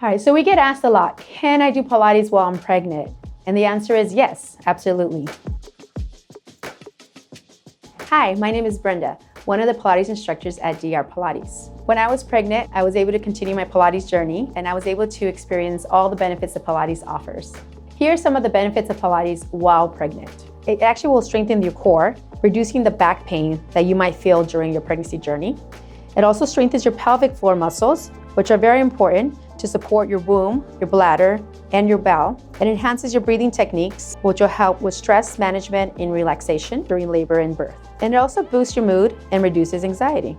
All right, so we get asked a lot, can I do Pilates while I'm pregnant? And the answer is yes, absolutely. Hi, my name is Brenda, one of the Pilates instructors at DR Pilates. When I was pregnant, I was able to continue my Pilates journey, and I was able to experience all the benefits that Pilates offers. Here are some of the benefits of Pilates while pregnant. It actually will strengthen your core, reducing the back pain that you might feel during your pregnancy journey. It also strengthens your pelvic floor muscles, which are very important to support your womb, your bladder, and your bowel. It enhances your breathing techniques, which will help with stress management and relaxation during labor and birth. And it also boosts your mood and reduces anxiety.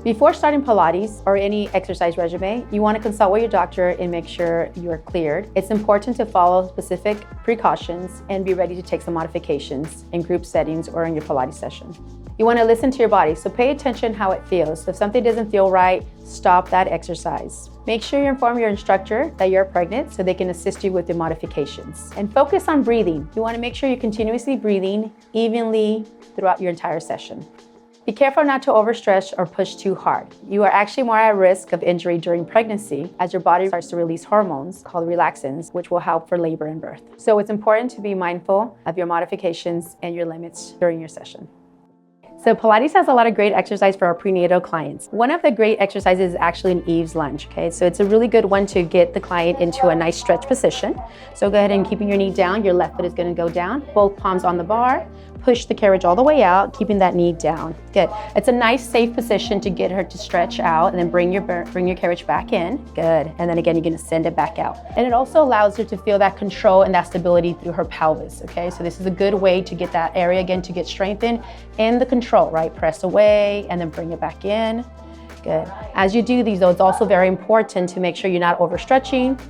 Before starting Pilates or any exercise regimen, you want to consult with your doctor and make sure you are cleared. It's important to follow specific precautions and be ready to take some modifications in group settings or in your Pilates session. You want to listen to your body, so pay attention how it feels. If something doesn't feel right, stop that exercise. Make sure you inform your instructor that you're pregnant so they can assist you with the modifications. And focus on breathing. You want to make sure you're continuously breathing evenly throughout your entire session. Be careful not to overstretch or push too hard. You are actually more at risk of injury during pregnancy as your body starts to release hormones called relaxins, which will help for labor and birth. So it's important to be mindful of your modifications and your limits during your session. So Pilates has a lot of great exercise for our prenatal clients. One of the great exercises is actually an Eve's lunge, okay? So it's a really good one to get the client into a nice stretch position. So go ahead and keeping your knee down, your left foot is gonna go down, both palms on the bar, push the carriage all the way out, keeping that knee down. Good. It's a nice, safe position to get her to stretch out and then bring your carriage back in. Good. And then again, you're gonna send it back out. And it also allows her to feel that control and that stability through her pelvis, okay? So this is a good way to get that area again to get strengthened and the control, right? Press away and then bring it back in. Good. As you do these though, it's also very important to make sure you're not overstretching.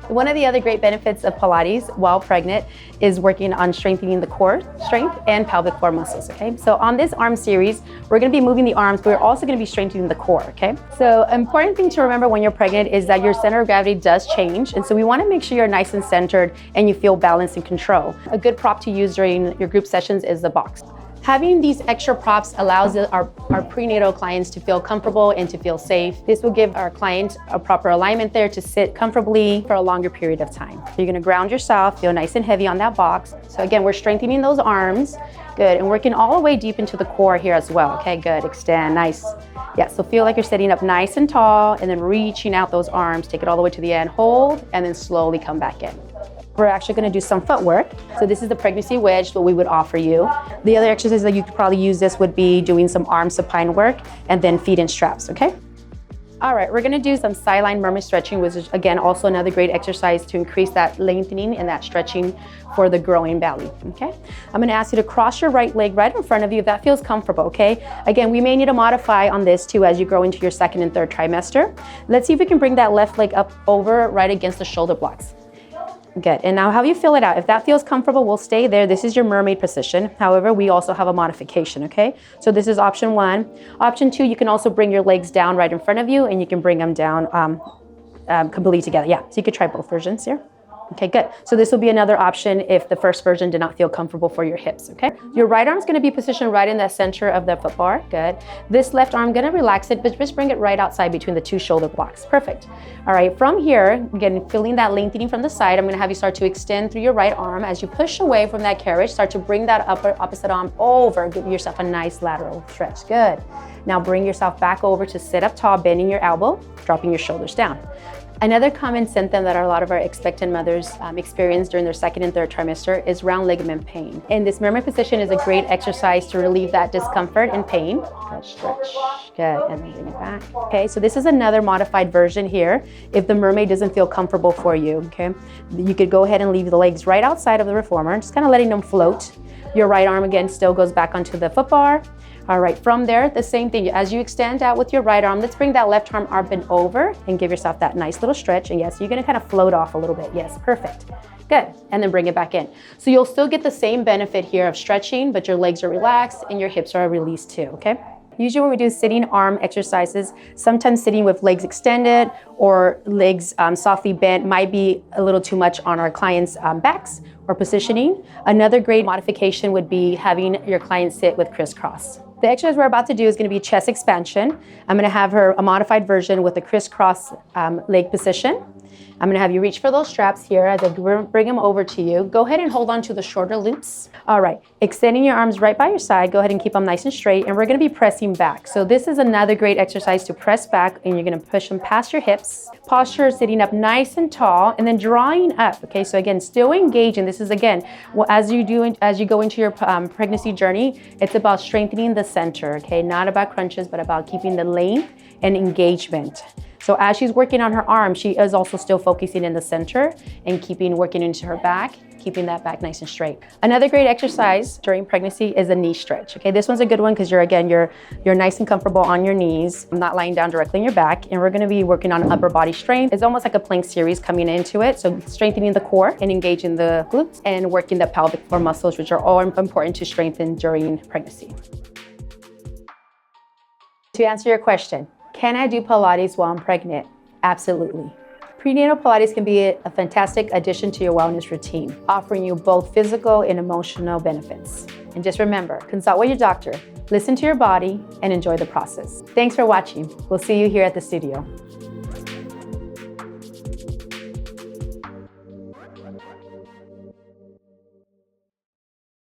One of the other great benefits of Pilates while pregnant is working on strengthening the core strength and pelvic floor muscles, okay? So on this arm series, we're gonna be moving the arms, but we're also gonna be strengthening the core, okay? So an important thing to remember when you're pregnant is that your center of gravity does change, and so we wanna make sure you're nice and centered and you feel balanced and control. A good prop to use during your group sessions is the box. Having these extra props allows our prenatal clients to feel comfortable and to feel safe. This will give our client a proper alignment there to sit comfortably for a longer period of time. So you're gonna ground yourself, feel nice and heavy on that box. So again, we're strengthening those arms. Good, and working all the way deep into the core here as well. Okay, good, extend, nice. Yeah, so feel like you're sitting up nice and tall and then reaching out those arms, take it all the way to the end, hold, and then slowly come back in. We're actually going to do some footwork. So this is the pregnancy wedge that we would offer you. The other exercise that you could probably use this would be doing some arm supine work and then feet in straps, okay? All right, we're going to do some sideline mermaid stretching, which is again also another great exercise to increase that lengthening and that stretching for the growing belly, okay? I'm going to ask you to cross your right leg right in front of you if that feels comfortable, okay? Again, we may need to modify on this too as you grow into your second and third trimester. Let's see if we can bring that left leg up over right against the shoulder blocks. Good, and now how you feel it out. If that feels comfortable, we'll stay there. This is your mermaid position. However, we also have a modification, okay? So this is option one. Option two, you can also bring your legs down right in front of you and you can bring them down completely together. Yeah, so you could try both versions here. Okay, good. So this will be another option if the first version did not feel comfortable for your hips, okay? Your right arm is gonna be positioned right in the center of the foot bar, good. This left arm, gonna relax it, but just bring it right outside between the two shoulder blocks, perfect. All right, from here, again, feeling that lengthening from the side, I'm gonna have you start to extend through your right arm. As you push away from that carriage, start to bring that opposite arm over, give yourself a nice lateral stretch, good. Now bring yourself back over to sit up tall, bending your elbow, dropping your shoulders down. Another common symptom that a lot of our expectant mothers experience during their second and third trimester is round ligament pain. And this mermaid position is a great exercise to relieve that discomfort and pain. Good, stretch, good, and then bring it back. Okay, so this is another modified version here. If the mermaid doesn't feel comfortable for you, okay, you could go ahead and leave the legs right outside of the reformer, just kind of letting them float. Your right arm again still goes back onto the foot bar. All right, from there, the same thing. As you extend out with your right arm, let's bring that left arm up and over and give yourself that nice little stretch. And yes, you're gonna kind of float off a little bit. Yes, perfect. Good, and then bring it back in. So you'll still get the same benefit here of stretching, but your legs are relaxed and your hips are released too, okay? Usually when we do sitting arm exercises, sometimes sitting with legs extended or legs softly bent might be a little too much on our clients' backs or positioning. Another great modification would be having your client sit with crisscross. The exercise we're about to do is going to be chest expansion. I'm going to have her a modified version with a crisscross leg position. I'm going to have you reach for those straps here as I bring them over to you. Go ahead and hold on to the shorter loops. All right, extending your arms right by your side. Go ahead and keep them nice and straight, and we're going to be pressing back. So this is another great exercise to press back, and you're going to push them past your hips. Posture is sitting up nice and tall, and then drawing up. Okay, so again, still engaging. This is again, as you go into your pregnancy journey, it's about strengthening the center. Okay, not about crunches, but about keeping the length and engagement. So as she's working on her arm, she is also still focusing in the center and working into her back, keeping that back nice and straight. Another great exercise during pregnancy is a knee stretch. Okay, this one's a good one because you're nice and comfortable on your knees, not lying down directly on your back. And we're gonna be working on upper body strength. It's almost like a plank series coming into it. So strengthening the core and engaging the glutes and working the pelvic floor muscles, which are all important to strengthen during pregnancy. To answer your question, can I do Pilates while I'm pregnant? Absolutely. Prenatal Pilates can be a fantastic addition to your wellness routine, offering you both physical and emotional benefits. And just remember, consult with your doctor, listen to your body, and enjoy the process. Thanks for watching. We'll see you here at the studio.